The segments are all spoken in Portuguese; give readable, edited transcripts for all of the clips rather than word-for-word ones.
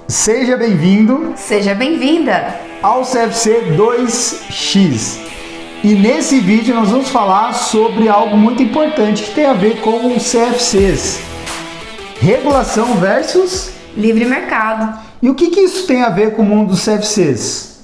Seja bem-vindo Seja bem-vinda ao CFC 2X. E nesse vídeo nós vamos falar sobre algo muito importante que tem a ver com os CFCs. Regulação versus livre mercado. E o que isso tem a ver com o mundo dos CFCs?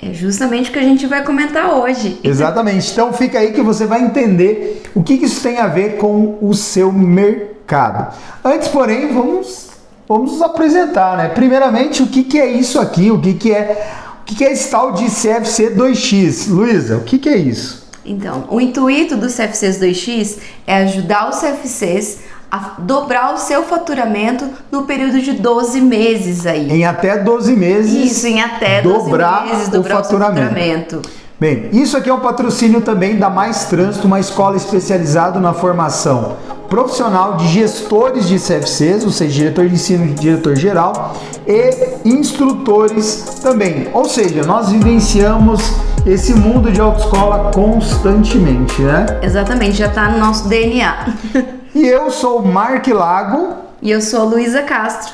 É justamente o que a gente vai comentar hoje. Exatamente. Então fica aí que você vai entender o que isso tem a ver com o seu mercado. Antes, porém, vamos nos apresentar, né? Primeiramente, o que é isso aqui? O que é esse tal de CFC 2X? Luísa, o que é isso? Então, o intuito do CFCs 2X é ajudar os CFCs a dobrar o seu faturamento no período de 12 meses aí. Em até 12 meses. Isso, em até 12 meses dobrar o faturamento. Bem, isso aqui é um patrocínio também da Mais Trânsito, uma escola especializada na formação profissional de gestores de CFCs, ou seja, diretor de ensino e diretor geral, e instrutores também. Ou seja, nós vivenciamos esse mundo de autoescola constantemente, né? Exatamente, já está no nosso DNA. E eu sou o Mark Lago. E eu sou a Luísa Castro.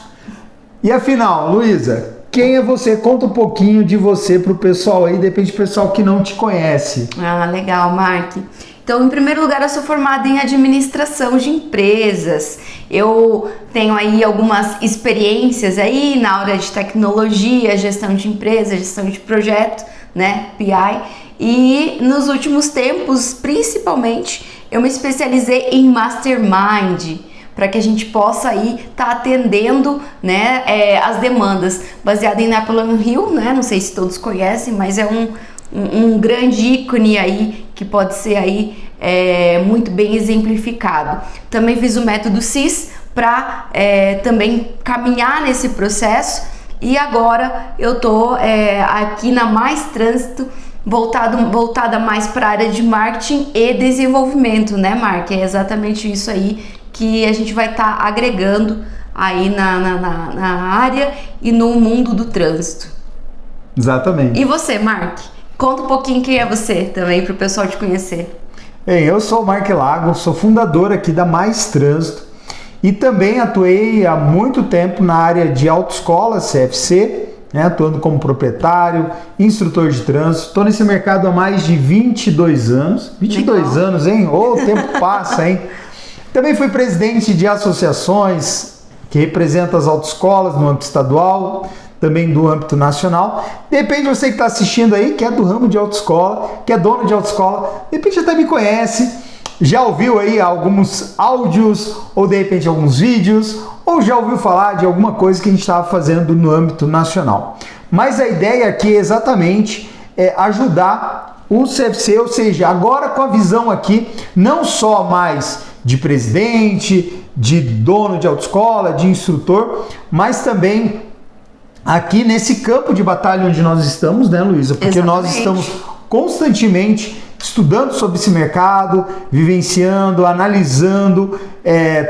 E afinal, Luísa, quem é você? Conta um pouquinho de você pro pessoal aí, depende do pessoal que não te conhece. Ah, legal, Mark. Então, em primeiro lugar, eu sou formada em administração de empresas. Eu tenho aí algumas experiências aí na área de tecnologia, gestão de empresa, gestão de projeto, né, PI. E nos últimos tempos, principalmente, eu me especializei em Mastermind, para que a gente possa aí estar atendendo, né, as demandas, baseado em Napoleon Hill, né, não sei se todos conhecem, mas é um grande ícone aí, que pode ser aí muito bem exemplificado. Também fiz o método CIS para também caminhar nesse processo, e agora eu tô aqui na Mais Trânsito, voltada mais para a área de marketing e desenvolvimento, né, Mark? É exatamente isso aí que a gente vai estar agregando aí na área e no mundo do trânsito. Exatamente. E você, Mark? Conta um pouquinho quem é você também, para o pessoal te conhecer. Bem, eu sou o Mark Lago, sou fundador aqui da Mais Trânsito e também atuei há muito tempo na área de autoescola CFC, né, atuando como proprietário, instrutor de trânsito. Estou nesse mercado há mais de 22 anos. 22 Legal. anos, hein? O tempo passa, hein? Também fui presidente de associações que representam as autoescolas no âmbito estadual, também do âmbito nacional. De repente você que está assistindo aí, que é do ramo de autoescola, que é dono de autoescola, de repente até me conhece, já ouviu aí alguns áudios, ou de repente alguns vídeos, ou já ouviu falar de alguma coisa que a gente estava fazendo no âmbito nacional. Mas a ideia aqui exatamente é ajudar o CFC, ou seja, agora com a visão aqui, não só mais de presidente, de dono de autoescola, de instrutor, mas também aqui nesse campo de batalha onde nós estamos, né, Luísa? Porque nós estamos constantemente estudando sobre esse mercado, vivenciando, analisando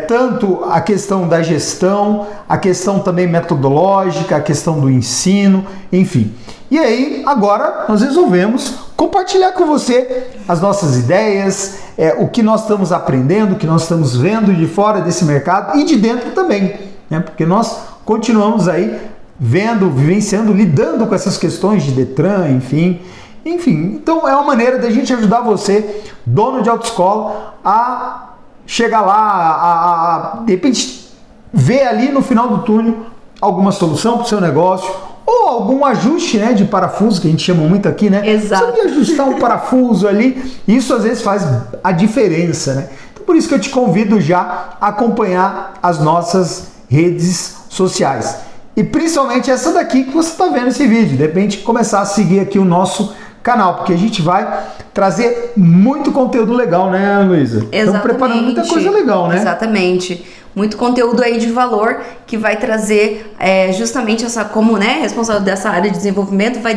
tanto a questão da gestão, a questão também metodológica, a questão do ensino, enfim. E aí, agora, nós resolvemos compartilhar com você as nossas ideias, o que nós estamos aprendendo, o que nós estamos vendo de fora desse mercado e de dentro também, né? Porque nós continuamos aí vendo, vivenciando, lidando com essas questões de Detran, enfim. Então é uma maneira da gente ajudar você, dono de autoescola, a chegar lá, a de repente ver ali no final do túnel alguma solução para o seu negócio, ou algum ajuste, né, de parafuso, que a gente chama muito aqui, né? Exato. Precisa de ajustar um parafuso ali, isso às vezes faz a diferença, né? Então por isso que eu te convido já a acompanhar as nossas redes sociais. E principalmente essa daqui que você está vendo esse vídeo, de repente começar a seguir aqui o nosso canal, porque a gente vai trazer muito conteúdo legal, né, Luísa? Estamos preparando muita coisa legal, né? Exatamente. Muito conteúdo aí de valor que vai trazer justamente essa, como, né, responsável dessa área de desenvolvimento, vai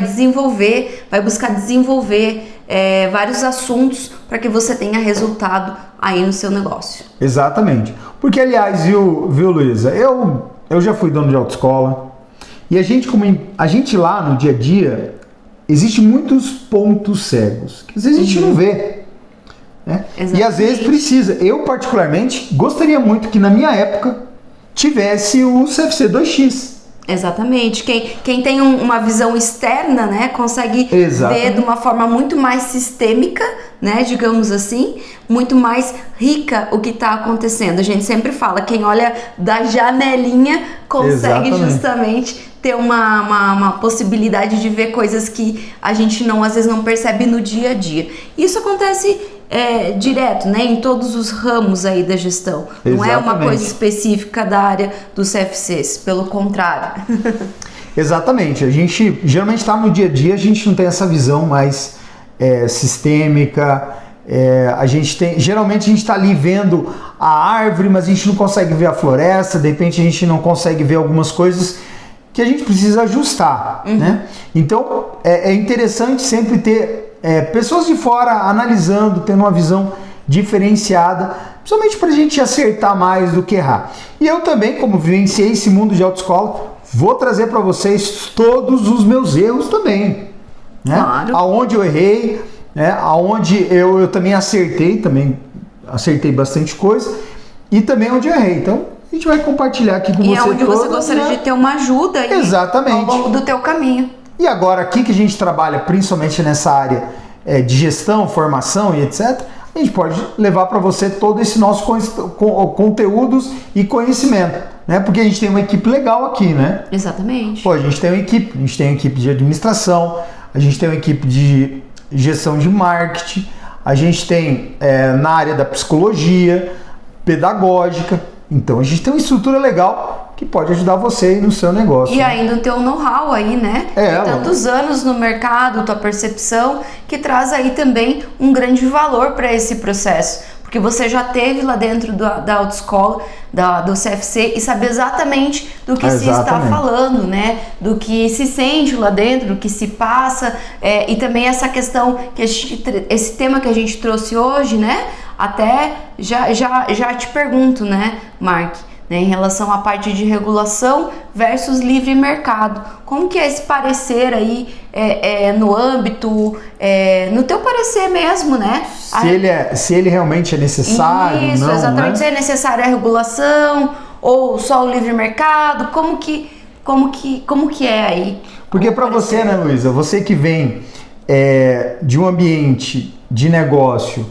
buscar desenvolver vários assuntos para que você tenha resultado aí no seu negócio. Exatamente. Porque, aliás, viu Luísa, eu já fui dono de autoescola e a gente lá no dia a dia, existem muitos pontos cegos que às vezes a gente não vê, né? E às vezes precisa. Eu particularmente gostaria muito que na minha época tivesse o CFC 2X. Exatamente. Quem tem uma visão externa, né, consegue ver de uma forma muito mais sistêmica, né, digamos assim, muito mais rica o que está acontecendo. A gente sempre fala, quem olha da janelinha consegue justamente ter uma possibilidade de ver coisas que a gente às vezes não percebe no dia a dia. Isso acontece direto, né, em todos os ramos aí da gestão. Não é uma coisa específica da área dos CFCs, pelo contrário. Exatamente. A gente geralmente está no dia a dia, a gente não tem essa visão mais sistêmica. Geralmente a gente está ali vendo a árvore, mas a gente não consegue ver a floresta. De repente a gente não consegue ver algumas coisas que a gente precisa ajustar, né? Então é interessante sempre ter pessoas de fora analisando, tendo uma visão diferenciada, principalmente para a gente acertar mais do que errar. E eu também, como vivenciei esse mundo de autoescola, vou trazer para vocês todos os meus erros também, né? Claro. Aonde eu errei, né? Aonde eu também acertei bastante coisa, e também onde eu errei. Então a gente vai compartilhar aqui com você. E é onde você gostaria de ter uma ajuda aí ao longo do teu caminho. E agora aqui que a gente trabalha principalmente nessa área de gestão, formação e etc., a gente pode levar para você todo esse nosso conteúdos e conhecimento, né? Porque a gente tem uma equipe legal aqui, né? Exatamente. A gente tem uma equipe de administração, a gente tem uma equipe de gestão de marketing, a gente tem na área da psicologia, pedagógica. Então a gente tem uma estrutura legal que pode ajudar você no seu negócio. E ainda o teu know-how aí, né? Tantos anos no mercado, tua percepção, que traz aí também um grande valor para esse processo. Porque você já teve lá dentro da autoescola, do CFC, e sabe exatamente do que se está falando, né? Do que se sente lá dentro, do que se passa, e também essa questão, esse tema que a gente trouxe hoje, né? Até já te pergunto, né, Mark, né, em relação à parte de regulação versus livre mercado. Como que é esse parecer aí no âmbito, no teu parecer mesmo, né? Se ele realmente é necessário, isso, não, exatamente, né? se é necessária a regulação ou só o livre mercado, como que é aí? Porque para você, né, Luísa, você que vem de um ambiente de negócio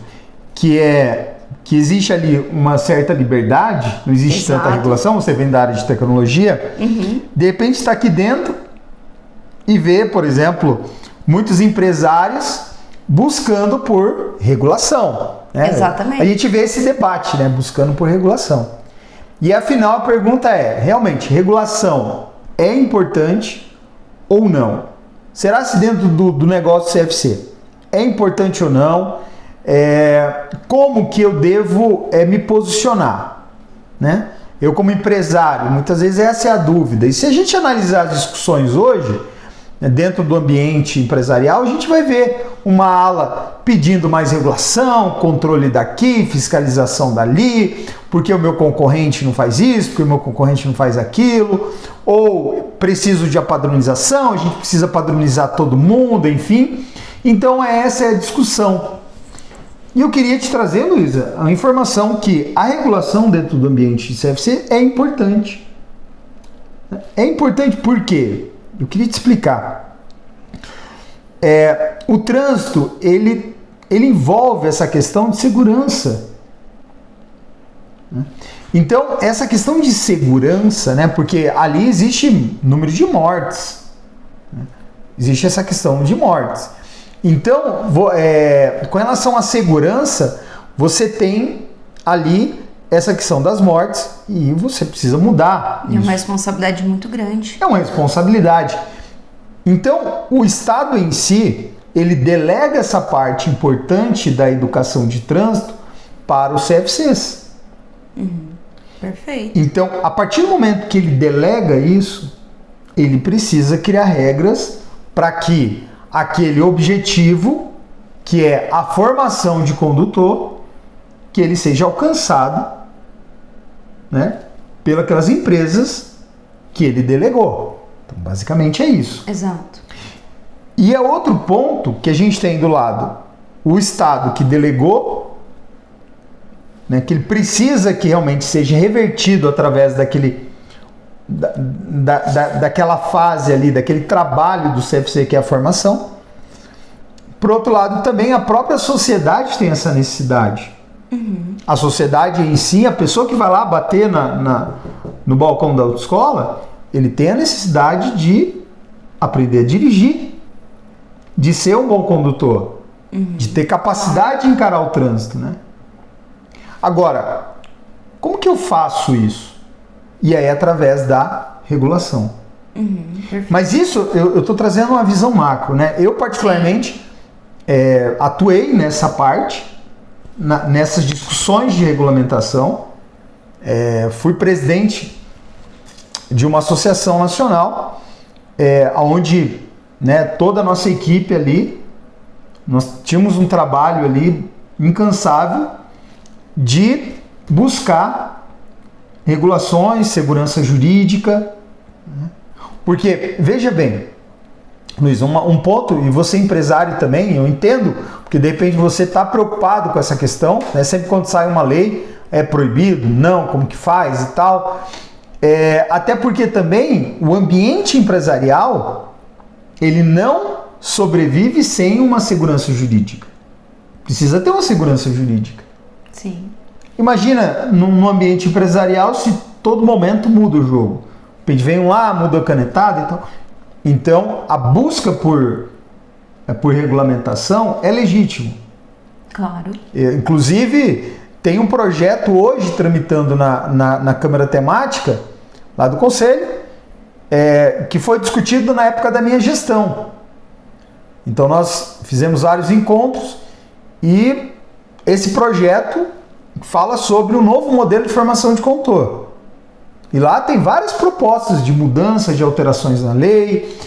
que existe ali uma certa liberdade, não existe tanta regulação, você vem da área de tecnologia, de repente está aqui dentro e vê, por exemplo, muitos empresários buscando por regulação, né? Exatamente. A gente vê esse debate, né, buscando por regulação. E afinal a pergunta realmente, regulação é importante ou não? Será se dentro do negócio CFC é importante ou não? Como que eu devo me posicionar, né? Eu como empresário, muitas vezes essa é a dúvida. E se a gente analisar as discussões hoje, né, dentro do ambiente empresarial, a gente vai ver uma ala pedindo mais regulação, controle daqui, fiscalização dali, porque o meu concorrente não faz isso, porque o meu concorrente não faz aquilo, ou preciso de a padronização, a gente precisa padronizar todo mundo, enfim. Então essa é a discussão. E eu queria te trazer, Luísa, a informação que a regulação dentro do ambiente de CFC é importante. É importante por quê? Eu queria te explicar. O trânsito, ele envolve essa questão de segurança. Então, essa questão de segurança, né, porque ali existe número de mortes. Existe essa questão de mortes. Então, com relação à segurança, você tem ali essa questão das mortes e você precisa mudar. É uma responsabilidade muito grande. É uma responsabilidade. Então, o Estado em si, ele delega essa parte importante da educação de trânsito para os CFCs. Perfeito. Então, a partir do momento que ele delega isso, ele precisa criar regras para que aquele objetivo, que é a formação de condutor, que ele seja alcançado, né, pelas empresas que ele delegou. Então, basicamente é isso. Exato. E é outro ponto que a gente tem do lado, o Estado que delegou, né, que ele precisa que realmente seja revertido através daquele daquela fase ali, daquele trabalho do CFC que é a formação. Por outro lado, também a própria sociedade tem essa necessidade. A sociedade em si, a pessoa que vai lá bater no balcão da autoescola, ele tem a necessidade de aprender a dirigir, de ser um bom condutor, de ter capacidade de encarar o trânsito, né? Agora, como que eu faço isso? E aí, através da regulação. Mas isso, eu estou trazendo uma visão macro, né? Eu, particularmente, atuei nessa parte, nessas discussões de regulamentação. Fui presidente de uma associação nacional, onde, né, toda a nossa equipe ali, nós tínhamos um trabalho ali incansável de buscar regulações, segurança jurídica, né? Porque, veja bem, Luiz, um ponto, e você empresário também, eu entendo, porque de repente você está preocupado com essa questão, né? Sempre quando sai uma lei, é proibido, não, como que faz e tal. Até porque também o ambiente empresarial, ele não sobrevive sem uma segurança jurídica. Precisa ter uma segurança jurídica. Sim. Imagina num ambiente empresarial se todo momento muda o jogo. Vem lá, muda a canetada e tal. Então, a busca por regulamentação é legítimo. Claro. Inclusive, tem um projeto hoje tramitando na Câmara Temática, lá do Conselho, que foi discutido na época da minha gestão. Então, nós fizemos vários encontros e esse projeto fala sobre o novo modelo de formação de condutor. E lá tem várias propostas de mudanças, de alterações na lei,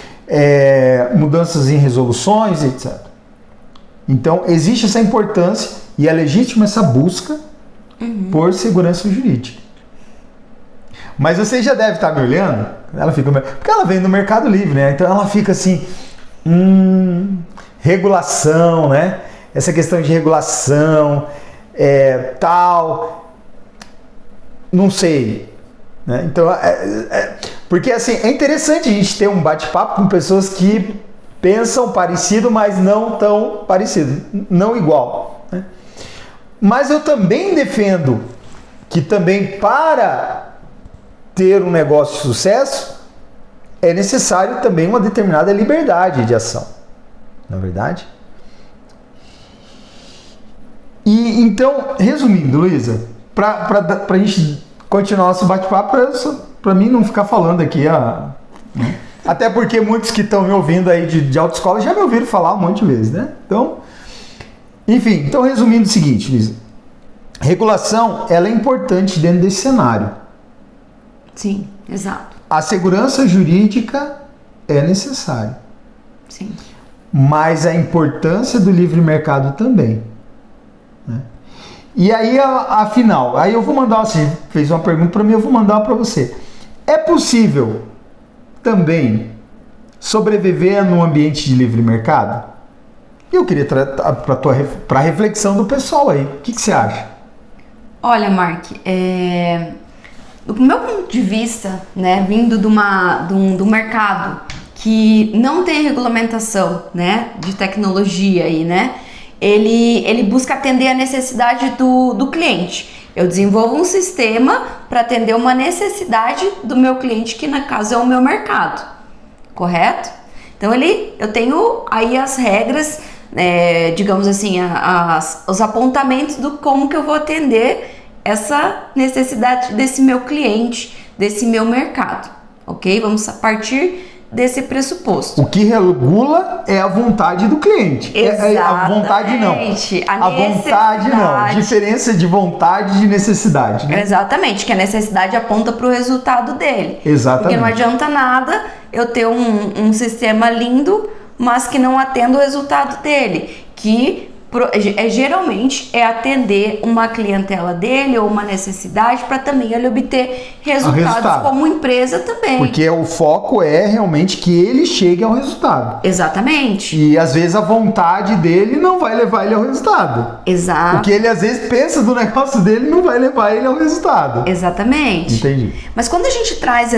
mudanças em resoluções, etc. Então, existe essa importância e é legítima essa busca por segurança jurídica. Mas você já deve estar me olhando, ela fica, porque ela vem do Mercado Livre, né? Então ela fica assim, regulação, né? Essa questão de regulação, tal, não sei, né? Então, porque assim, é interessante a gente ter um bate-papo com pessoas que pensam parecido, mas não tão parecido, não igual, né? Mas eu também defendo que também para ter um negócio de sucesso é necessário também uma determinada liberdade de ação, não é verdade? E então, resumindo, Luísa, para a gente continuar nosso bate-papo, para mim não ficar falando aqui, né? Até porque muitos que estão me ouvindo aí de autoescola já me ouviram falar um monte de vezes, né? Então, enfim, então resumindo o seguinte, Luísa, regulação, ela é importante dentro desse cenário. Sim, exato. A segurança jurídica é necessária. Sim. Mas a importância do livre mercado também, né? E aí, afinal, aí eu vou mandar, você fez uma pergunta para mim, eu vou mandar para você. É possível também sobreviver num ambiente de livre mercado? Eu queria tratar para a reflexão do pessoal aí. O que você acha? Olha, Mark, do meu ponto de vista, né, vindo do mercado que não tem regulamentação, né, de tecnologia aí, né, ele busca atender a necessidade do cliente. Eu desenvolvo um sistema para atender uma necessidade do meu cliente, que no caso é o meu mercado, correto? Então eu tenho aí as regras, digamos assim, os apontamentos do como que eu vou atender essa necessidade desse meu cliente, desse meu mercado, ok? Vamos partir desse pressuposto. O que regula é a vontade do cliente. Exatamente. A vontade não. A vontade não. Diferença de vontade e de necessidade, né? Exatamente, que a necessidade aponta para o resultado dele. Exatamente. Porque não adianta nada eu ter um sistema lindo, mas que não atenda o resultado dele, que geralmente é atender uma clientela dele ou uma necessidade para também ele obter resultado como empresa também. Porque o foco é realmente que ele chegue ao resultado. Exatamente. E às vezes a vontade dele não vai levar ele ao resultado. Exato. O que ele às vezes pensa do negócio dele não vai levar ele ao resultado. Exatamente. Entendi. Mas quando a gente traz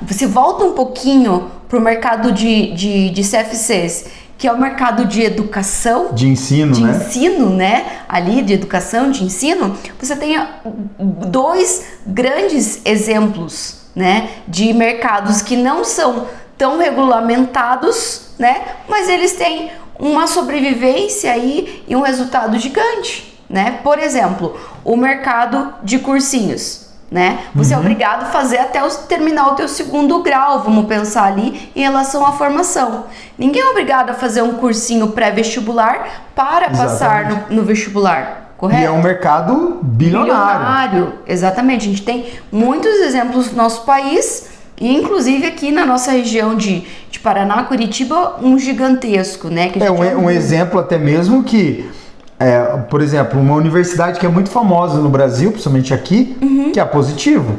você volta um pouquinho para o mercado de CFCs, que é o mercado de educação. De ensino, de né? De ensino, né? Ali, de educação, de ensino. Você tem 2 grandes exemplos, né? De mercados que não são tão regulamentados, né? Mas eles têm uma sobrevivência aí e um resultado gigante, né? Por exemplo, o mercado de cursinhos. Né? Você é obrigado a fazer até terminar o teu 2º grau, vamos pensar ali em relação à formação. Ninguém é obrigado a fazer um cursinho pré-vestibular para passar no vestibular, correto? E é um mercado bilionário. Exatamente, a gente tem muitos exemplos no nosso país e inclusive aqui na nossa região de Paraná, Curitiba, um gigantesco, né? Que um exemplo até mesmo que... por exemplo, uma universidade que é muito famosa no Brasil, principalmente aqui, que é a Positivo.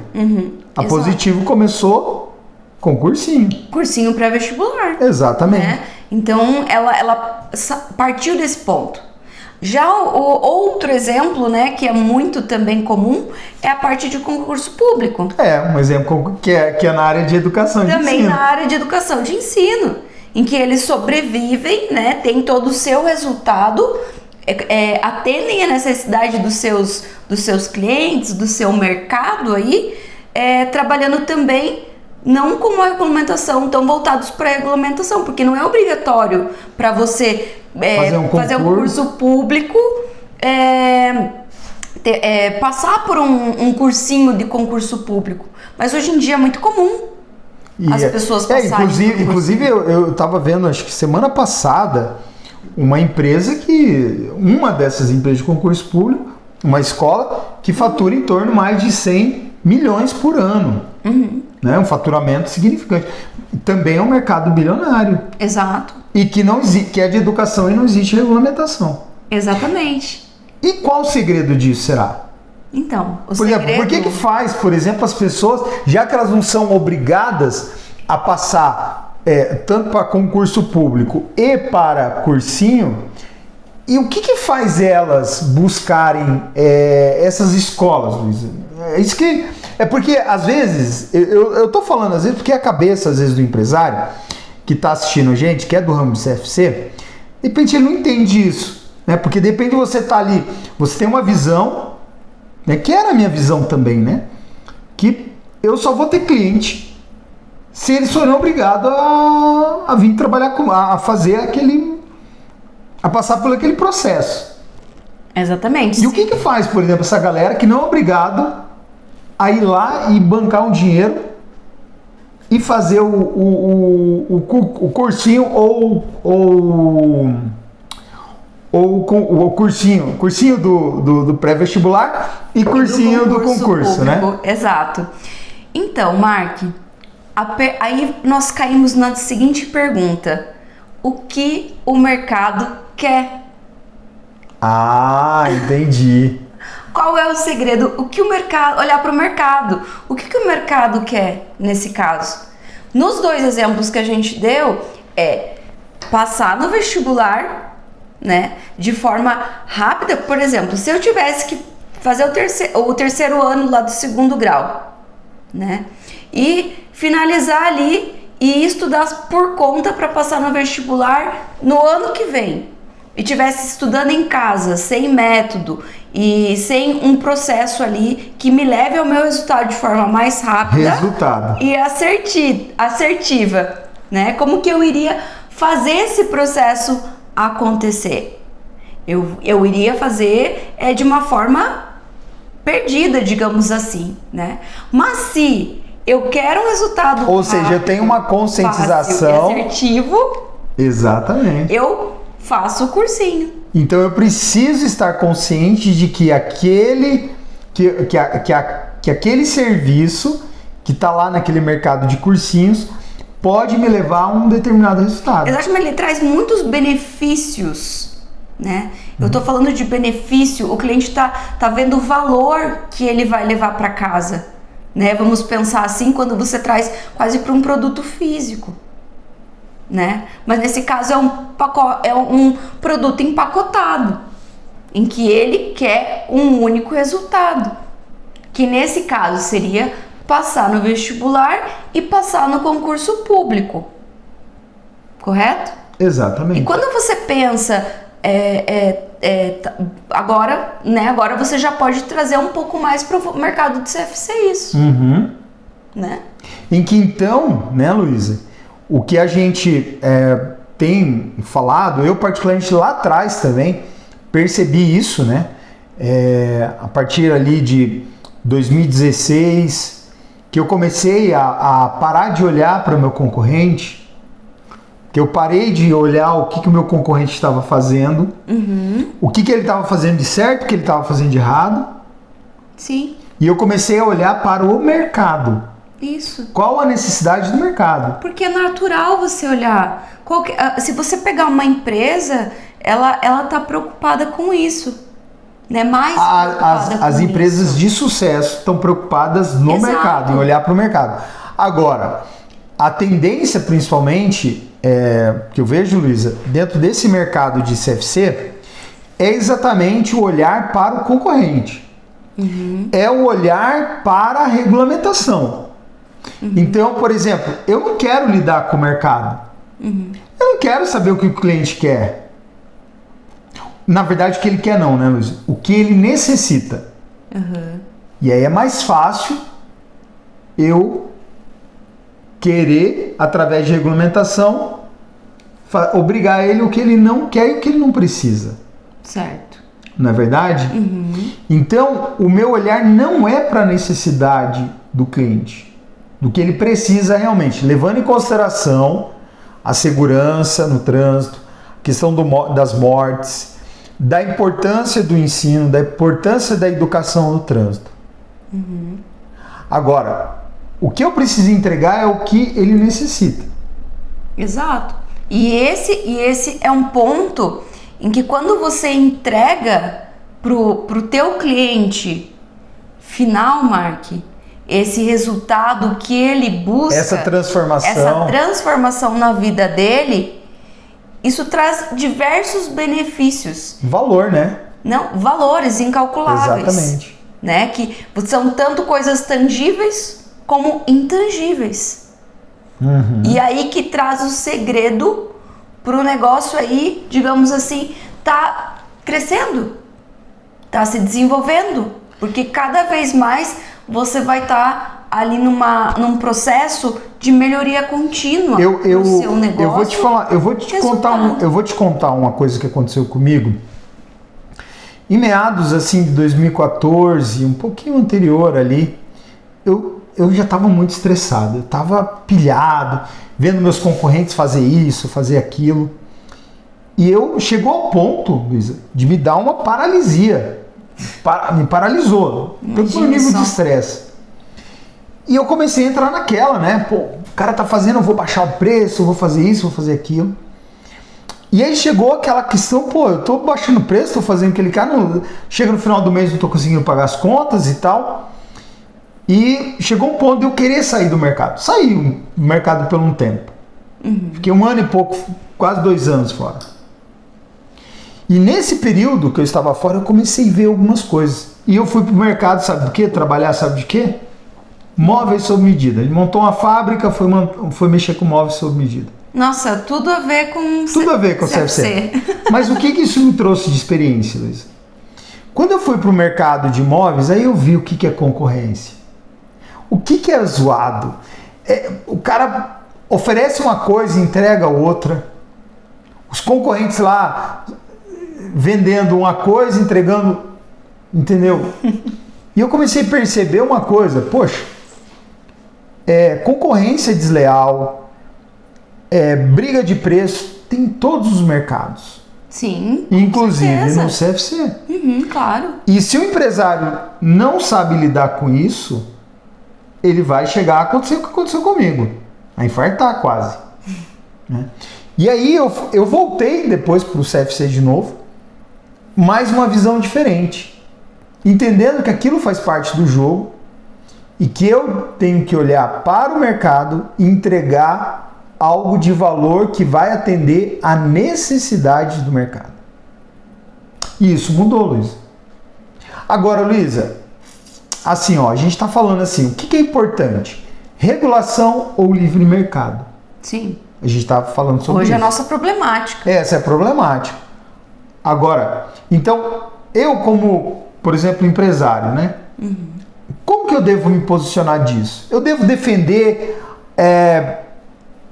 A Positivo começou com cursinho. Cursinho pré-vestibular. Exatamente. Né? Então, ela partiu desse ponto. Já o outro exemplo, né, que é muito também comum, é a parte de concurso público. Um exemplo que é na área de educação de ensino. Também na área de educação de ensino, em que eles sobrevivem, né, tem todo o seu resultado, atendem a necessidade dos seus clientes, do seu mercado aí, trabalhando também não com uma regulamentação, tão voltados para a regulamentação, porque não é obrigatório para você fazer um concurso público, passar por um cursinho de concurso público, mas hoje em dia é muito comum as pessoas passarem. Inclusive eu estava vendo, acho que semana passada, uma dessas empresas de concurso público, uma escola que fatura em torno de mais de 100 milhões por ano. Né? Um faturamento significante. Também é um mercado bilionário. Exato. E que é de educação e não existe regulamentação. Exatamente. E qual o segredo disso será? Então, por que faz, por exemplo, as pessoas, já que elas não são obrigadas a passar tanto para concurso público e para cursinho, e o que faz elas buscarem essas escolas, Luiz? Isso que é porque às vezes eu tô falando às vezes porque a cabeça às vezes do empresário que está assistindo a gente, que é do ramo de CFC, de repente ele não entende isso, né? Porque de repente você tá ali, você tem uma visão, né? Que era a minha visão também, né? Que eu só vou ter cliente se eles forem obrigados a vir trabalhar a fazer a passar por aquele processo. Exatamente. E o que faz, por exemplo, essa galera que não é obrigado a ir lá e bancar um dinheiro e fazer o cursinho o cursinho do pré-vestibular e cursinho do concurso, público, né? Exato. Então, Mark, aí nós caímos na seguinte pergunta: o que o mercado quer? Ah, entendi. Qual é o segredo? O que o mercado, olhar para o mercado. O que o mercado quer nesse caso? Nos 2 exemplos que a gente deu, passar no vestibular, né, de forma rápida. Por exemplo, se eu tivesse que fazer o terceiro ano lá do 2º grau, né, e finalizar ali e estudar por conta para passar no vestibular no ano que vem, e tivesse estudando em casa, sem método e sem um processo ali que me leve ao meu resultado de forma mais rápida e assertiva, né? Como que eu iria fazer esse processo acontecer? Eu iria fazer de uma forma perdida, digamos assim, né? Mas se eu quero um resultado ou seja, eu tenho uma conscientização fácil e assertivo, exatamente, eu faço o cursinho. Então eu preciso estar consciente de que aquele serviço que está lá naquele mercado de cursinhos pode me levar a um determinado resultado. Exato, mas ele traz muitos benefícios, né? Eu tô falando de benefício, o cliente tá vendo o valor que ele vai levar para casa, né? Vamos pensar assim, quando você traz quase para um produto físico, né? Mas nesse caso é um produto empacotado, em que ele quer um único resultado, que nesse caso seria passar no vestibular e passar no concurso público, correto? Exatamente. E quando você pensa agora, né? Agora você já pode trazer um pouco mais para o mercado de CFC isso, né? Em que então, né, Luísa, o que a gente tem falado, eu particularmente lá atrás também percebi isso, né? A partir ali de 2016, que eu comecei a parar de olhar para o meu concorrente, que eu parei de olhar o que o meu concorrente estava fazendo, o que ele estava fazendo de certo, o que ele estava fazendo de errado. Sim. E eu comecei a olhar para o mercado. Isso. Qual a necessidade do mercado? Porque é natural você olhar. Se você pegar uma empresa, ela está preocupada com isso. Né? Mais As empresas de sucesso estão preocupadas no mercado, em olhar para o mercado. Agora, a tendência principalmente, que eu vejo, Luísa, dentro desse mercado de CFC, é exatamente o olhar para o concorrente. É o olhar para a regulamentação. Então, por exemplo, eu não quero lidar com o mercado. Eu não quero saber o que o cliente quer. Na verdade, o que ele quer não, né, Luísa? O que ele necessita. E aí é mais fácil eu querer, através de regulamentação, obrigar ele o que ele não quer e o que ele não precisa. Certo. Não é verdade? Então, o meu olhar não é para a necessidade do cliente, do que ele precisa realmente, levando em consideração a segurança no trânsito, a questão das mortes, da importância do ensino, da importância da educação no trânsito. Agora, o que eu preciso entregar é o que ele necessita. Exato. E esse é um ponto em que quando você entrega pro teu cliente final, Mark, esse resultado que ele busca, essa transformação na vida dele, isso traz diversos benefícios. Valor, né? Não, valores incalculáveis. Exatamente. Né? Que são tanto coisas tangíveis como intangíveis. E aí que traz o segredo pro negócio aí, digamos assim, tá crescendo, tá se desenvolvendo, porque cada vez mais você vai estar ali num processo de melhoria contínua no seu negócio. Eu vou te falar, eu vou te contar uma coisa que aconteceu comigo. Em meados assim de 2014, um pouquinho anterior ali, eu já estava muito estressado, eu estava pilhado, vendo meus concorrentes fazer isso, fazer aquilo. E chegou ao ponto, Luísa, de me dar uma paralisia. Me paralisou, pelo nível de estresse. E eu comecei a entrar naquela, né? Pô, o cara tá fazendo, eu vou baixar o preço, eu vou fazer isso, vou fazer aquilo. E aí chegou aquela questão, pô, eu tô baixando o preço, tô fazendo aquele cara, chega no final do mês, não tô conseguindo pagar as contas e tal. E chegou um ponto de eu querer sair do mercado. Saí do mercado por um tempo. Fiquei 1 ano e pouco, quase 2 anos fora. E nesse período que eu estava fora, eu comecei a ver algumas coisas. E eu fui pro mercado, sabe do quê? Trabalhar, sabe de quê? Móveis sob medida. Ele montou uma fábrica, foi mexer com móveis sob medida. Nossa, tudo a ver com CFC. Mas o que isso me trouxe de experiência, Luísa? Quando eu fui pro mercado de imóveis, aí eu vi o que é concorrência. O que é zoado? O cara oferece uma coisa e entrega outra. Os concorrentes lá vendendo uma coisa, entregando, entendeu? E eu comecei a perceber uma coisa, poxa, concorrência desleal, briga de preço, tem em todos os mercados. Sim, inclusive no CFC. Claro. E se o empresário não sabe lidar com isso, ele vai chegar a acontecer o que aconteceu comigo. a infartar quase. Né? E aí eu voltei depois para o CFC de novo, mais uma visão diferente, entendendo que aquilo faz parte do jogo e que eu tenho que olhar para o mercado e entregar algo de valor que vai atender a necessidade do mercado. E isso mudou, Luísa. Agora, Luísa, assim, ó, a gente está falando assim, o que é importante? Regulação ou livre mercado? Sim. A gente está falando sobre Hoje isso. é a nossa problemática. Essa é a problemática. Agora, então, eu como, por exemplo, empresário, né? Como que eu devo me posicionar disso? Eu devo defender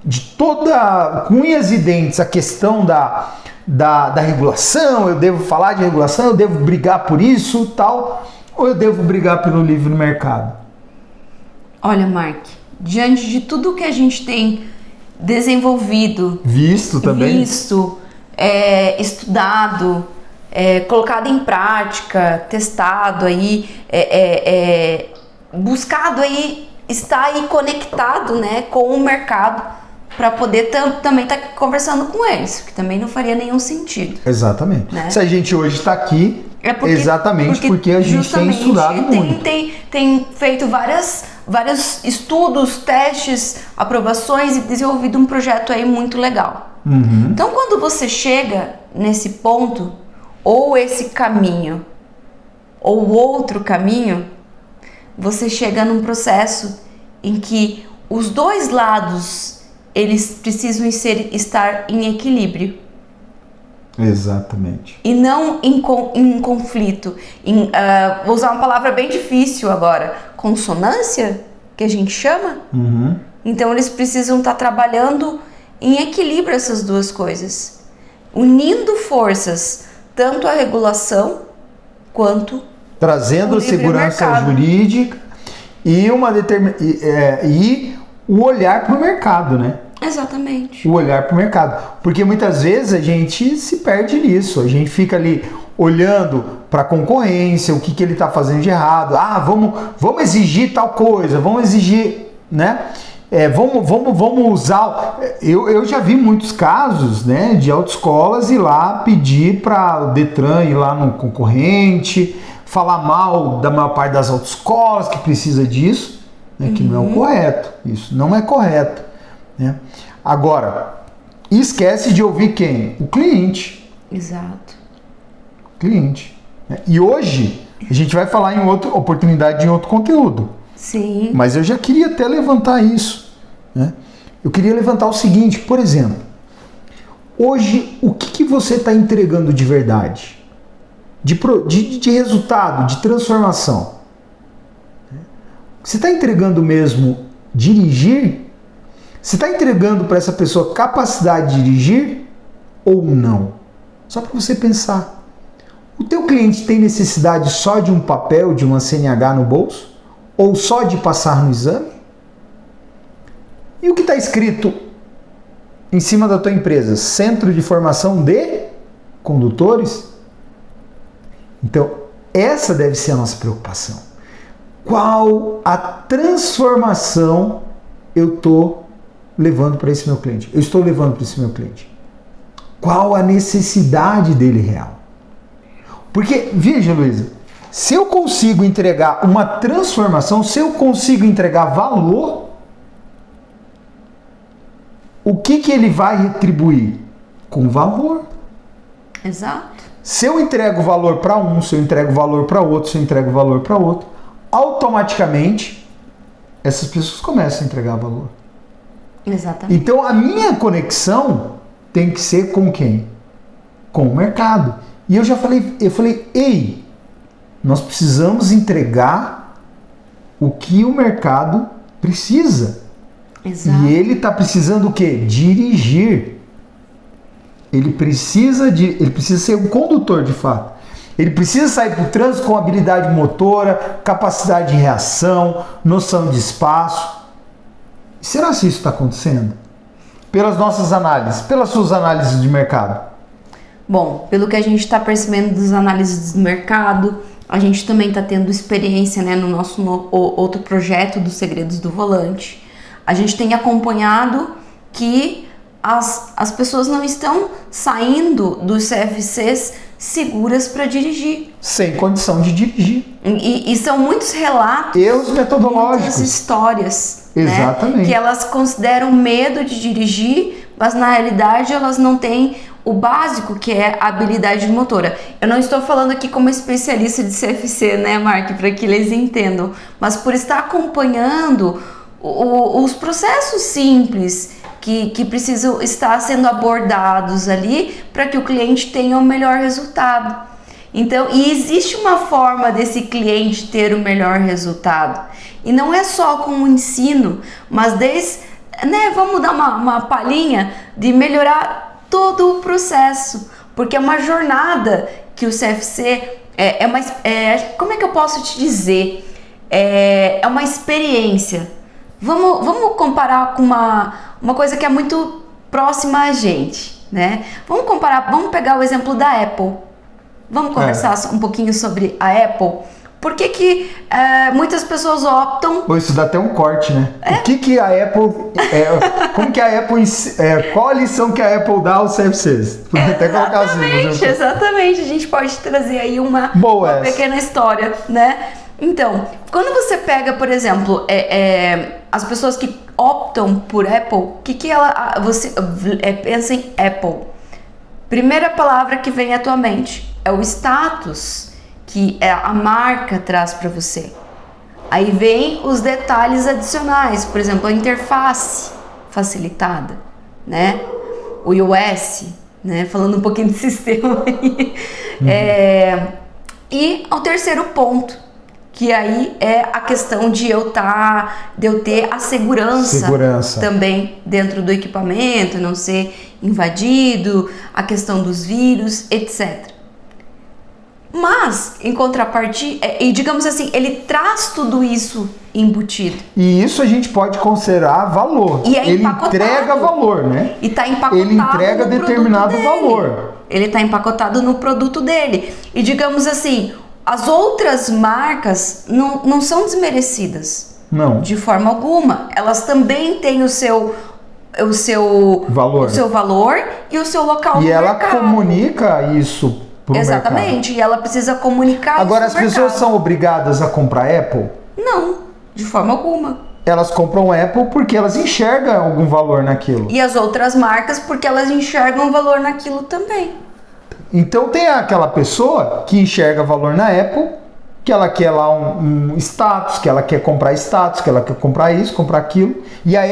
de toda, com unhas e dentes, a questão da regulação, eu devo falar de regulação, eu devo brigar por isso, tal, ou eu devo brigar pelo livre mercado? Olha, Mark, diante de tudo que a gente tem desenvolvido, Visto também. Estudado, colocado em prática, testado aí, buscado aí, estar aí conectado, né, com o mercado para poder também estar conversando com eles, que também não faria nenhum sentido. Exatamente. Né? Se a gente hoje está aqui, exatamente porque a gente tem estudado muito. Tem feito vários estudos, testes, aprovações e desenvolvido um projeto aí muito legal. Então, quando você chega nesse ponto, ou esse caminho, ou outro caminho, você chega num processo em que os dois lados, eles precisam estar em equilíbrio. Exatamente. E não em conflito. Vou usar uma palavra bem difícil agora. Consonância, que a gente chama. Então, eles precisam estar trabalhando em equilíbrio essas duas coisas. Unindo forças, tanto a regulação quanto trazendo a segurança jurídica e e o olhar para o mercado, né? Exatamente. O olhar para o mercado. Porque muitas vezes a gente se perde nisso. A gente fica ali olhando para a concorrência, o que ele está fazendo de errado. Vamos exigir tal coisa, vamos exigir, né? Vamos usar. Eu já vi muitos casos, né, de autoescolas ir lá pedir para o Detran ir lá no concorrente, falar mal da maior parte das autoescolas que precisa disso, né, que não é o correto. Isso não é correto. Né? Agora, esquece de ouvir quem? O cliente. Exato. Cliente. E hoje a gente vai falar em outra oportunidade, em outro conteúdo. Sim. Mas eu já queria até levantar isso. Né? Eu queria levantar o seguinte, por exemplo, hoje o que você está entregando de verdade? De resultado, de transformação? Você está entregando mesmo dirigir? Você está entregando para essa pessoa capacidade de dirigir ou não? Só para você pensar. O teu cliente tem necessidade só de um papel, de uma CNH no bolso? Ou só de passar no exame? E o que está escrito em cima da tua empresa? Centro de Formação de Condutores? Então, essa deve ser a nossa preocupação. Qual a transformação eu estou levando para esse meu cliente? Eu estou levando para esse meu cliente. Qual a necessidade dele real? Porque, veja, Luísa, se eu consigo entregar uma transformação, se eu consigo entregar valor, o que ele vai retribuir? Com valor. Exato. Se eu entrego valor para um, se eu entrego valor para outro, se eu entrego valor para outro, automaticamente essas pessoas começam a entregar valor. Exatamente. Então a minha conexão tem que ser com quem? Com o mercado. E eu falei, ei, nós precisamos entregar o que o mercado precisa. Exato. E ele está precisando o quê? Dirigir. Ele precisa ser um condutor de fato. Ele precisa sair para o trânsito com habilidade motora, capacidade de reação, noção de espaço. Será que isso está acontecendo? Pelas nossas análises, pelas suas análises de mercado. Bom, pelo que a gente está percebendo das análises do mercado, a gente também está tendo experiência, né, no nosso outro projeto dos Segredos do Volante. A gente tem acompanhado que as pessoas não estão saindo dos CFCs seguras para dirigir. Sem condição de dirigir. E são muitos relatos, erros metodológicos, muitas histórias, exatamente, né, que elas consideram medo de dirigir, mas na realidade elas não têm o básico, que é a habilidade motora. Eu não estou falando aqui como especialista de CFC, né, Mark, para que eles entendam, mas por estar acompanhando os processos simples que precisam estar sendo abordados ali para que o cliente tenha o melhor resultado. Então, e existe uma forma desse cliente ter o melhor resultado. E não é só com o ensino, mas vamos dar uma palhinha de melhorar todo o processo, porque é uma jornada que o CFC como é que eu posso te dizer? É uma experiência. Vamos comparar com uma coisa que é muito próxima a gente, né? Vamos pegar o exemplo da Apple. Vamos conversar um pouquinho sobre a Apple. Por que muitas pessoas optam... Pô, isso dá até um corte, né? O que a Apple... como que a Apple... qual a lição que a Apple dá aos CFCs? Até colocar assim, exatamente. A gente pode trazer aí uma pequena história, né? Então, quando você pega, por exemplo, as pessoas que optam por Apple, você pensa em Apple. Primeira palavra que vem à tua mente é o status que a marca traz para você. Aí vem os detalhes adicionais, por exemplo, a interface facilitada, né? O iOS, né? Falando um pouquinho de sistema aí. E o terceiro ponto, que aí é a questão de eu ter a segurança também dentro do equipamento, não ser invadido, a questão dos vírus, etc. Mas, em contrapartida, e digamos assim, ele traz tudo isso embutido. E isso a gente pode considerar valor. E ele entrega valor, né? E está empacotado. Ele entrega determinado valor. Ele está empacotado no produto dele. E digamos assim, as outras marcas não são desmerecidas. Não. De forma alguma. Elas também têm o seu valor. O seu valor e o seu local no mercado. E ela comunica isso pro exatamente. mercado. E ela precisa comunicar Agora, isso as pessoas são obrigadas a comprar Apple? Não, de forma alguma. Elas compram Apple porque elas enxergam algum valor naquilo. E as outras marcas porque elas enxergam valor naquilo também. Então tem aquela pessoa que enxerga valor na Apple, que ela quer lá um status, que ela quer comprar status, que ela quer comprar isso, comprar aquilo. E a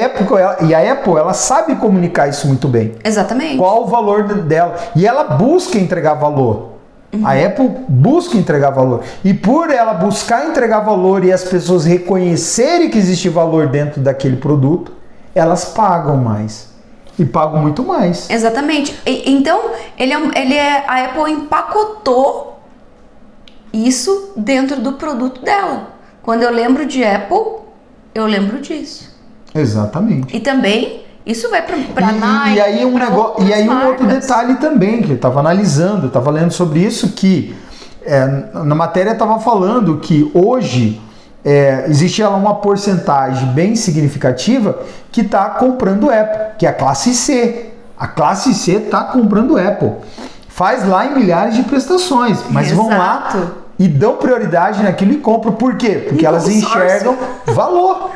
Apple, ela sabe comunicar isso muito bem. Exatamente. Qual o valor dela. E ela busca entregar valor. A Apple busca entregar valor. E por ela buscar entregar valor e as pessoas reconhecerem que existe valor dentro daquele produto, elas pagam mais. E pagam muito mais. Exatamente. Então, a Apple empacotou isso dentro do produto dela. Quando eu lembro de Apple, eu lembro disso. Exatamente. E também, isso vai para Nike. E aí um outro detalhe também, que eu estava analisando, eu estava lendo sobre isso, que na matéria estava falando que hoje existe uma porcentagem bem significativa que está comprando Apple, que é a classe C. A classe C está comprando Apple. Faz lá em milhares de prestações, mas vão lá e dão prioridade naquilo e compram. Por quê? Porque elas enxergam valor.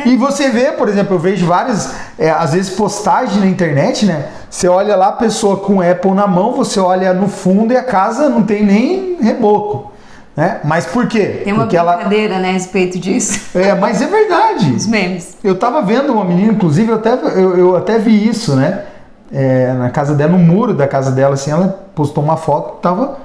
E você vê, por exemplo, eu vejo várias, às vezes, postagens na internet, né? Você olha lá a pessoa com Apple na mão, você olha no fundo e a casa não tem nem reboco. Né? Mas por quê? Tem uma brincadeira, né, a respeito disso. Mas é verdade. Os memes. Eu tava vendo uma menina, inclusive, eu até vi isso, né? Na casa dela, no muro da casa dela, assim, ela postou uma foto que tava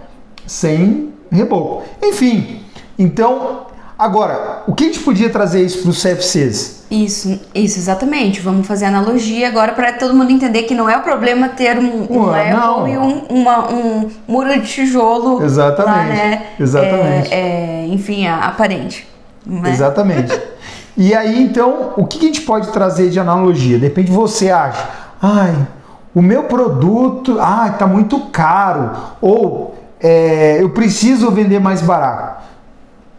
sem reboco. Enfim, então, agora, o que a gente podia trazer isso para os CFCs? Isso, exatamente. Vamos fazer analogia agora para todo mundo entender que não é o problema ter um Apple e um muro de tijolo. Exatamente. Lá, né? Exatamente. Enfim, aparente. Né? Exatamente. E aí, então, o que a gente pode trazer de analogia? De repente você acha, o meu produto, tá muito caro, ou eu preciso vender mais barato.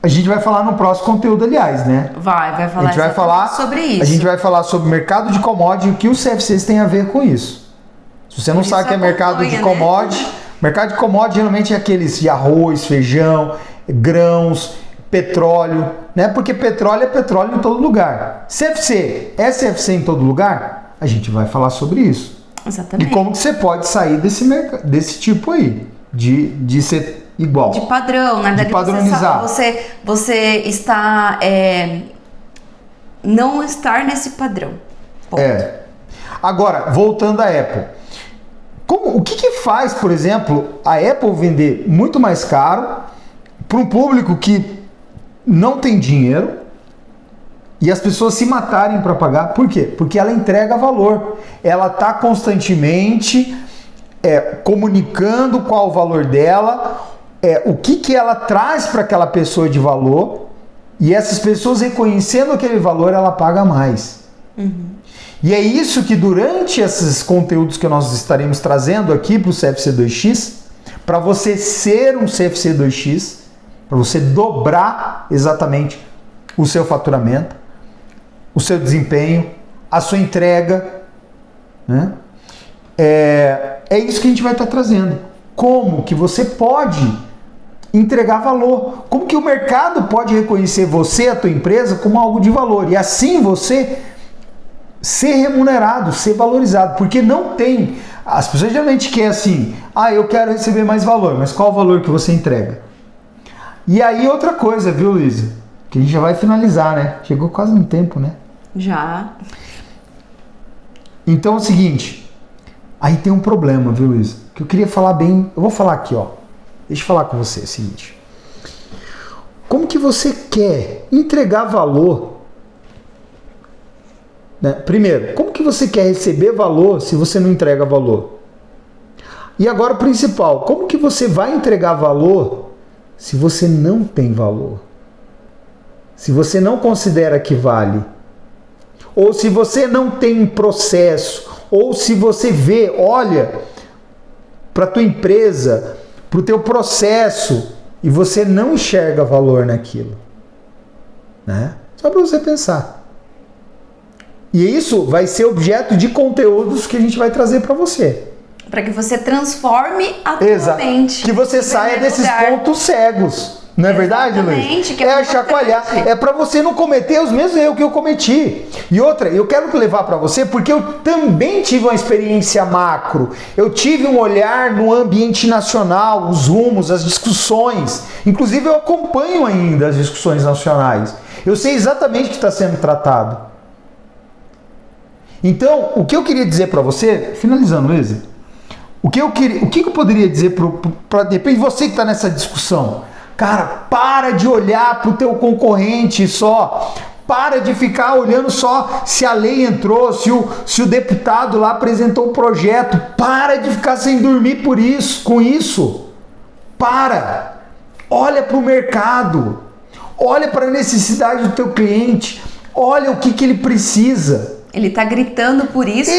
A gente vai falar no próximo conteúdo, aliás, né? Vai falar A gente vai falar sobre isso. A gente vai falar sobre mercado de commodity e o que os CFCs têm a ver com isso. Se você não sabe o que é mercado de commodity, mercado de commodity geralmente é aqueles de arroz, feijão, grãos, petróleo, né? Porque petróleo é petróleo em todo lugar. CFC é CFC em todo lugar? A gente vai falar sobre isso. Exatamente. E como que você pode sair desse tipo aí, de ser igual. De padrão, né? De padronizar. Você está... não estar nesse padrão. Ponto. Agora, voltando à Apple. O que faz, por exemplo, a Apple vender muito mais caro para um público que não tem dinheiro e as pessoas se matarem para pagar? Por quê? Porque ela entrega valor. Ela está constantemente comunicando qual o valor dela, o que ela traz para aquela pessoa de valor, e essas pessoas reconhecendo aquele valor, ela paga mais. Uhum. E é isso que durante esses conteúdos que nós estaremos trazendo aqui para o CFC 2X, para você ser um CFC 2X, para você dobrar exatamente o seu faturamento, o seu desempenho, a sua entrega, né? É isso que a gente vai estar trazendo. Como que você pode entregar valor? Como que o mercado pode reconhecer você, a tua empresa, como algo de valor? E assim você ser remunerado, ser valorizado. Porque não tem... As pessoas geralmente querem assim, eu quero receber mais valor, mas qual o valor que você entrega? E aí outra coisa, viu, Luísa? Que a gente já vai finalizar, né? Chegou quase no tempo, né? Já. Então é o seguinte, aí tem um problema, viu, Luísa? Que eu queria falar bem... Eu vou falar aqui, ó. Deixa eu falar com você, é o seguinte. Como que você quer entregar valor? Né? Primeiro, como que você quer receber valor se você não entrega valor? E agora o principal, como que você vai entregar valor se você não tem valor? Se você não considera que vale? Ou se você não tem um processo? Ou se você olha para a tua empresa, para o teu processo e você não enxerga valor naquilo? Né? Só para você pensar. E isso vai ser objeto de conteúdos que a gente vai trazer para você. Para que você transforme a tua mente. Que você saia desses pontos cegos. Não é verdade, Luiz? Que chacoalhar. É para você não cometer os mesmos erros que eu cometi. E outra, eu quero levar para você porque eu também tive uma experiência macro. Eu tive um olhar no ambiente nacional, os rumos, as discussões. Inclusive eu acompanho ainda as discussões nacionais. Eu sei exatamente o que está sendo tratado. Então, o que eu queria dizer para você, finalizando, Luiz, o que eu poderia dizer para de repente você que está nessa discussão? Cara, para de olhar para o teu concorrente só. Para de ficar olhando só se a lei entrou, se o deputado lá apresentou um projeto. Para de ficar sem dormir com isso. Para. Olha para o mercado. Olha para a necessidade do teu cliente. Olha o que ele precisa. Ele tá gritando por isso.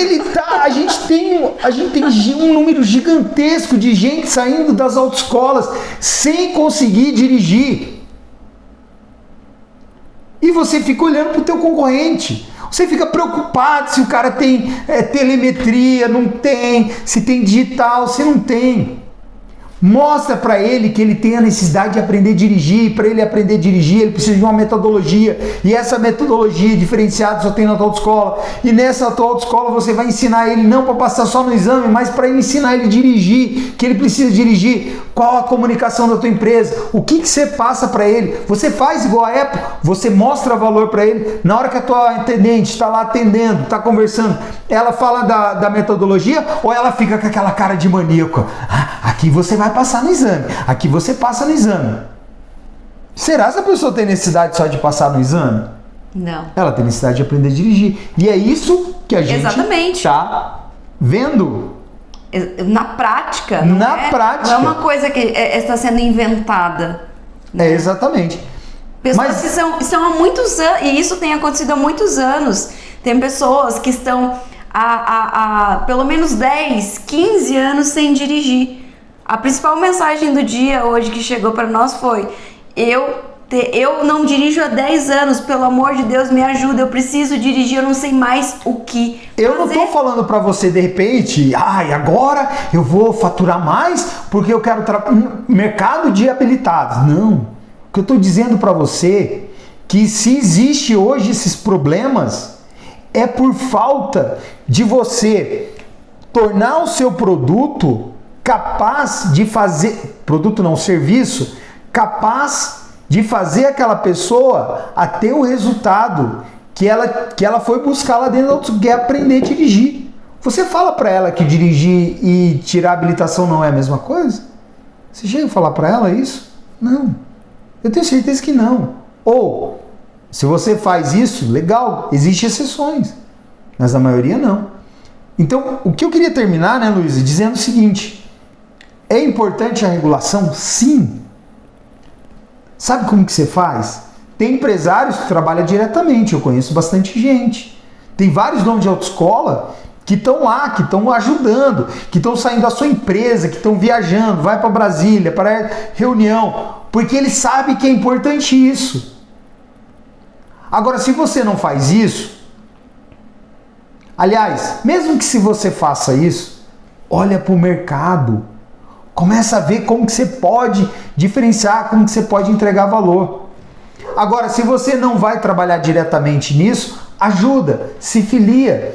A gente tem um número gigantesco de gente saindo das autoescolas sem conseguir dirigir. E você fica olhando para o teu concorrente. Você fica preocupado se o cara tem telemetria, não tem, se tem digital, se não tem. Mostra para ele que ele tem a necessidade de aprender a dirigir. Para ele aprender a dirigir, ele precisa de uma metodologia. E essa metodologia diferenciada só tem na tua autoescola. E nessa tua autoescola você vai ensinar ele não para passar só no exame, mas para ensinar ele a dirigir, que ele precisa dirigir. Qual a comunicação da tua empresa? O que você passa para ele? Você faz igual a Apple, você mostra valor para ele. Na hora que a tua atendente está lá atendendo, está conversando, ela fala da metodologia ou ela fica com aquela cara de maníaco? Aqui você vai passar no exame. Aqui você passa no exame. Será que a pessoa tem necessidade só de passar no exame? Não. Ela tem necessidade de aprender a dirigir. E é isso que a gente está vendo. Na prática. Prática. Não é uma coisa que está sendo inventada. Né? Exatamente. Pessoas que são há muitos anos, e isso tem acontecido há muitos anos. Tem pessoas que estão há pelo menos 10, 15 anos sem dirigir. A principal mensagem do dia hoje que chegou para nós foi: eu Eu não dirijo há 10 anos, pelo amor de Deus, me ajuda, eu preciso dirigir, eu não sei mais o que Eu não tô falando para você, de repente, agora eu vou faturar mais porque eu quero mercado de habilitados. Não. O que eu tô dizendo para você é que se existe hoje esses problemas, é por falta de você tornar o seu produto capaz de fazer, produto não, serviço, capaz de fazer aquela pessoa a ter o resultado que ela foi buscar lá dentro, que é aprender a dirigir. Você fala para ela que dirigir e tirar a habilitação não é a mesma coisa? Você chega a falar para ela isso? Não. Eu tenho certeza que não. Ou, se você faz isso, legal, existem exceções, mas a maioria não. Então, o que eu queria terminar, né, Luísa, dizendo o seguinte: é importante a regulação? Sim. Sabe como que você faz? Tem empresários que trabalham diretamente, eu conheço bastante gente. Tem vários donos de autoescola que estão lá, que estão ajudando, que estão saindo da sua empresa, que estão viajando, vai para Brasília, para reunião, porque eles sabem que é importante isso. Agora, se você não faz isso, aliás, mesmo que se você faça isso, olha para o mercado. Começa a ver como que você pode diferenciar, como que você pode entregar valor. Agora, se você não vai trabalhar diretamente nisso, ajuda, se filia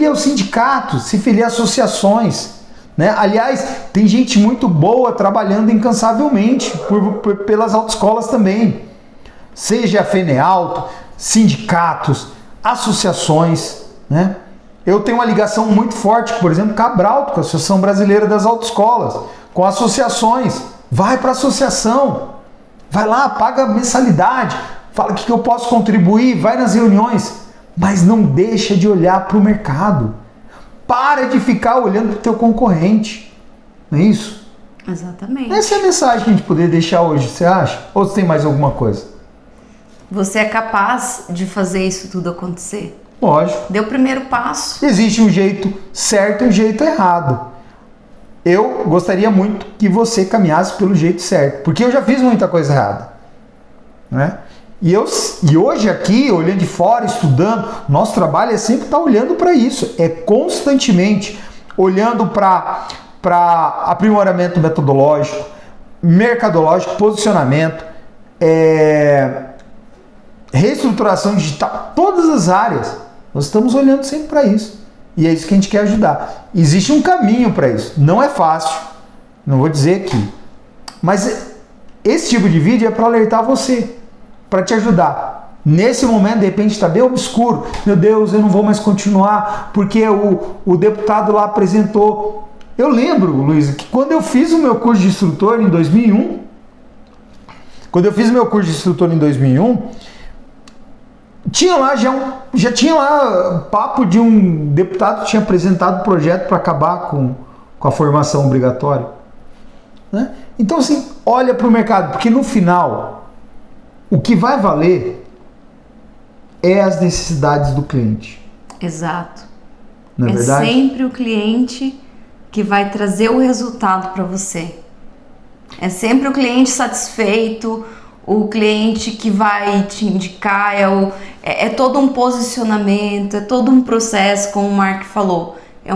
aos sindicatos, se filia a associações, né? Aliás, tem gente muito boa trabalhando incansavelmente pelas autoescolas também. Seja a FENEALTO, sindicatos, associações, né? Eu tenho uma ligação muito forte, por exemplo, com a Abrauto, com a Associação Brasileira das Autoescolas, com associações. Vai para a associação, vai lá, paga mensalidade, fala o que eu posso contribuir, vai nas reuniões, mas não deixa de olhar para o mercado. Para de ficar olhando para o teu concorrente, não é isso? Exatamente. Essa é a mensagem que a gente poderia deixar hoje, você acha? Ou você tem mais alguma coisa? Você é capaz de fazer isso tudo acontecer? Lógico. Dê o primeiro passo. Existe um jeito certo e um jeito errado. Eu gostaria muito que você caminhasse pelo jeito certo, porque eu já fiz muita coisa errada, né? E hoje aqui, olhando de fora, estudando, nosso trabalho é sempre estar olhando para isso, é constantemente olhando para aprimoramento metodológico, mercadológico, posicionamento, reestruturação digital, todas as áreas. Nós estamos olhando sempre para isso. E é isso que a gente quer ajudar. Existe um caminho para isso. Não é fácil. Não vou dizer que. Mas esse tipo de vídeo é para alertar você. Para te ajudar. Nesse momento, de repente, está bem obscuro. Meu Deus, eu não vou mais continuar porque o deputado lá apresentou. Eu lembro, Luísa, que quando eu fiz o meu curso de instrutor em 2001, tinha lá já tinha lá papo de um deputado que tinha apresentado um projeto para acabar com a formação obrigatória, né? Então, assim, olha para o mercado, porque no final o que vai valer é as necessidades do cliente. Exato. Não é verdade? É sempre o cliente que vai trazer o resultado para você. É sempre o cliente satisfeito, o cliente que vai te indicar, é todo um posicionamento, é todo um processo, como o Mark falou, é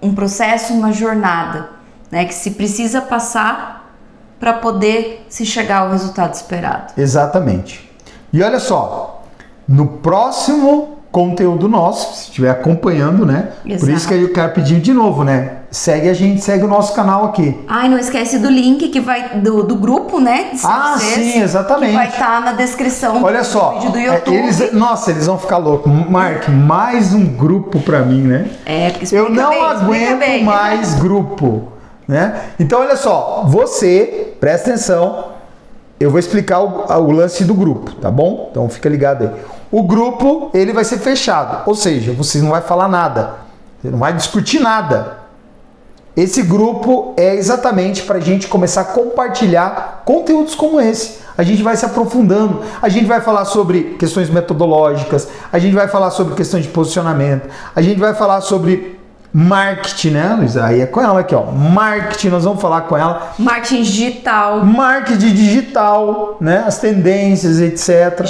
um processo, uma jornada, né, que se precisa passar para poder se chegar ao resultado esperado. Exatamente. E olha só, no próximo conteúdo nosso, se estiver acompanhando, né? Exato. Por isso que eu quero pedir de novo, né? Segue a gente, segue o nosso canal aqui. Ah, e não esquece do link que vai do grupo, né? Sim, exatamente. Que vai estar na descrição. Olha só, do vídeo do YouTube. Eles vão ficar loucos. Mark, mais um grupo pra mim, né? Porque eu não aguento mais grupo, né? Então, olha só, você, presta atenção, eu vou explicar o lance do grupo, tá bom? Então fica ligado aí. O grupo, ele vai ser fechado, ou seja, você não vai falar nada, você não vai discutir nada. Esse grupo é exatamente para a gente começar a compartilhar conteúdos como esse. A gente vai se aprofundando, a gente vai falar sobre questões metodológicas, a gente vai falar sobre questões de posicionamento, a gente vai falar sobre Marketing, né, Luísa? Aí é com ela aqui, ó. Marketing, nós vamos falar com ela. Marketing digital. Marketing digital, né? As tendências, etc.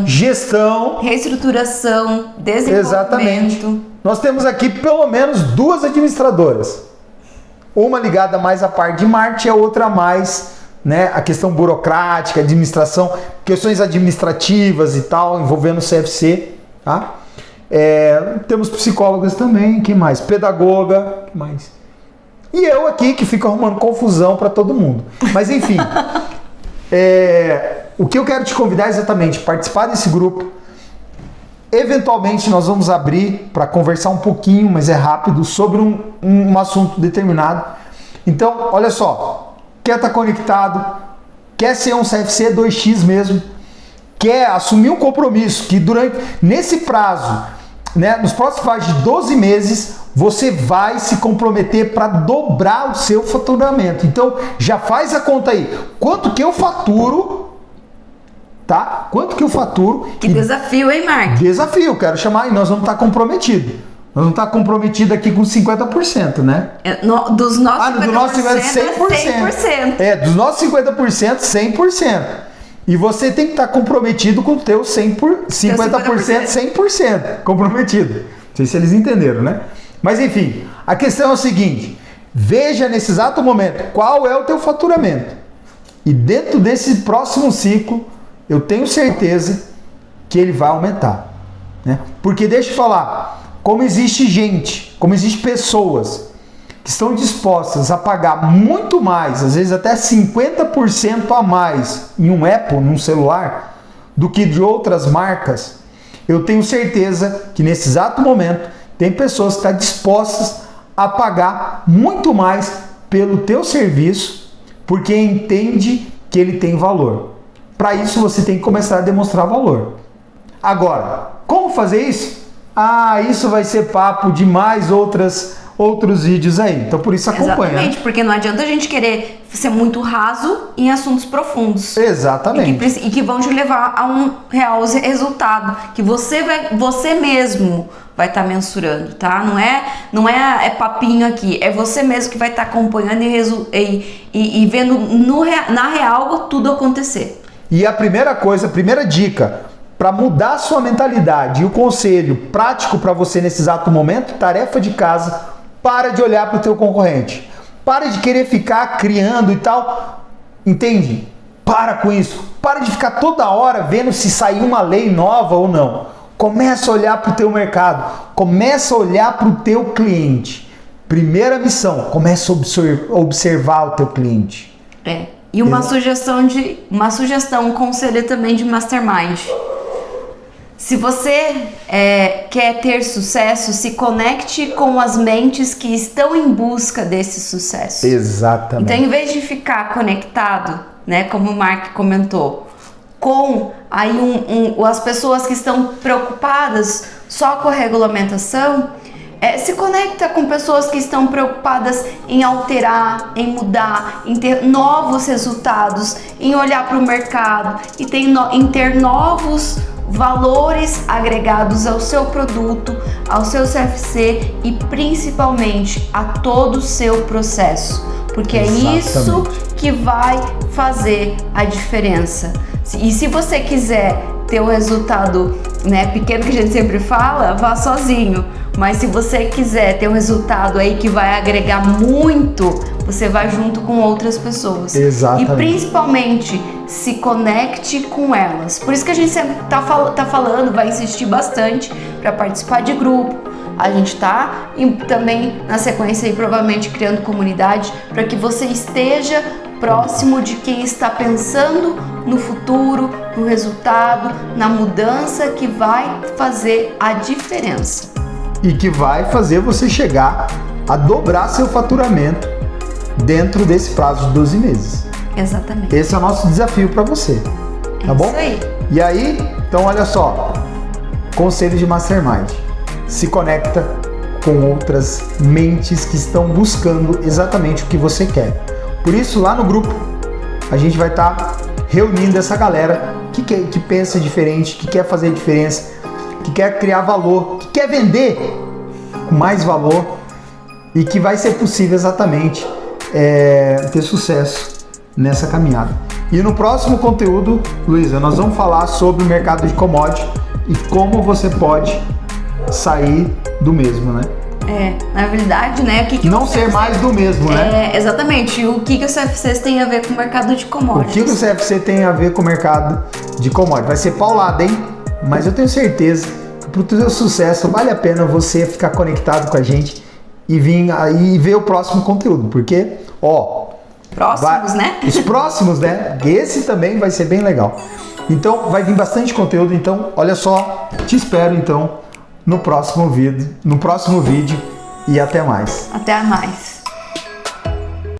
Gestão. Reestruturação. Desenvolvimento. Exatamente. Nós temos aqui pelo menos 2 administradoras. Uma ligada mais à parte de marketing e a outra mais, né, a questão burocrática, administração, questões administrativas e tal, envolvendo o CFC, tá? Temos psicólogas também, que mais? Pedagoga, que mais? E eu aqui que fico arrumando confusão para todo mundo. Mas enfim, o que eu quero te convidar é exatamente participar desse grupo. Eventualmente nós vamos abrir para conversar um pouquinho, mas é rápido, sobre um assunto determinado. Então, olha só, quer estar conectado, quer ser um CFC 2X mesmo, quer assumir um compromisso que nesse prazo, né, nos próximos 12 meses, você vai se comprometer para dobrar o seu faturamento. Então, já faz a conta aí. Quanto que eu faturo, tá? Quanto que eu faturo? Que desafio, hein, Mark? Desafio, quero chamar, e nós vamos estar comprometidos. Nós vamos estar comprometidos aqui com 50%, né? Dos nossos 50%, do nosso 50%, 100%. Dos nossos 50%, 100%. E você tem que estar comprometido com o teu 50%, 100% comprometido. Não sei se eles entenderam, né? Mas enfim, a questão é o seguinte: veja nesse exato momento qual é o teu faturamento. E dentro desse próximo ciclo, eu tenho certeza que ele vai aumentar, né? Porque deixa eu falar, como existe gente, como existe pessoas que estão dispostas a pagar muito mais, às vezes até 50% a mais em um Apple, num celular, do que de outras marcas, eu tenho certeza que nesse exato momento tem pessoas que estão dispostas a pagar muito mais pelo teu serviço, porque entende que ele tem valor. Para isso você tem que começar a demonstrar valor. Agora, como fazer isso? Isso vai ser papo de mais outros vídeos aí. Então por isso acompanha. Exatamente, porque não adianta a gente querer ser muito raso em assuntos profundos. Exatamente. E que vão te levar a um real resultado, que você mesmo vai estar mensurando, tá? Não é papinho aqui, é você mesmo que vai estar acompanhando e vendo na real tudo acontecer. E a primeira dica para mudar a sua mentalidade e o conselho prático para você nesse exato momento, tarefa de casa: para de olhar para o teu concorrente. Para de querer ficar criando e tal. Entende? Para com isso. Para de ficar toda hora vendo se sair uma lei nova ou não. Começa a olhar para o teu mercado. Começa a olhar para o teu cliente. Primeira missão, começa a observar o teu cliente. E um conselho também de Mastermind. Se você quer ter sucesso, se conecte com as mentes que estão em busca desse sucesso. Exatamente. Então, em vez de ficar conectado, né, como o Mark comentou, com aí as pessoas que estão preocupadas só com a regulamentação, se conecta com pessoas que estão preocupadas em alterar, em mudar, em ter novos resultados, em olhar para o mercado e em ter novos valores agregados ao seu produto, ao seu CFC e principalmente a todo o seu processo, porque Exatamente. É isso que vai fazer a diferença. E se você quiser ter um resultado, né, pequeno, que a gente sempre fala, vá sozinho. Mas se você quiser ter um resultado aí que vai agregar muito, você vai junto com outras pessoas. Exatamente. E principalmente se conecte com elas. Por isso que a gente sempre tá falando, vai insistir bastante para participar de grupo. A gente tá também na sequência aí provavelmente criando comunidade para que você esteja próximo de quem está pensando no futuro, no resultado, na mudança que vai fazer a diferença. E que vai fazer você chegar a dobrar seu faturamento dentro desse prazo de 12 meses. Exatamente. Esse é o nosso desafio para você, tá bom? Isso aí. E aí, então olha só, conselho de Mastermind: se conecta com outras mentes que estão buscando exatamente o que você quer. Por isso, lá no grupo, a gente vai estar reunindo essa galera que pensa diferente, que quer fazer diferença, que quer criar valor, que quer vender com mais valor e que vai ser possível exatamente ter sucesso nessa caminhada. E no próximo conteúdo, Luísa, nós vamos falar sobre o mercado de commodity e como você pode sair do mesmo, né? Na verdade, né? Não ser mais do mesmo, né? Exatamente. O que os CFCs têm a ver com o mercado de commodities? O que o CFC tem a ver com o mercado de commodities? Vai ser paulada, hein? Mas eu tenho certeza que pro teu sucesso vale a pena você ficar conectado com a gente e vir aí ver o próximo conteúdo, porque, próximos, né? Os próximos, né? Esse também vai ser bem legal. Então, vai vir bastante conteúdo. Então, olha só, te espero então no próximo vídeo e até mais. Até mais.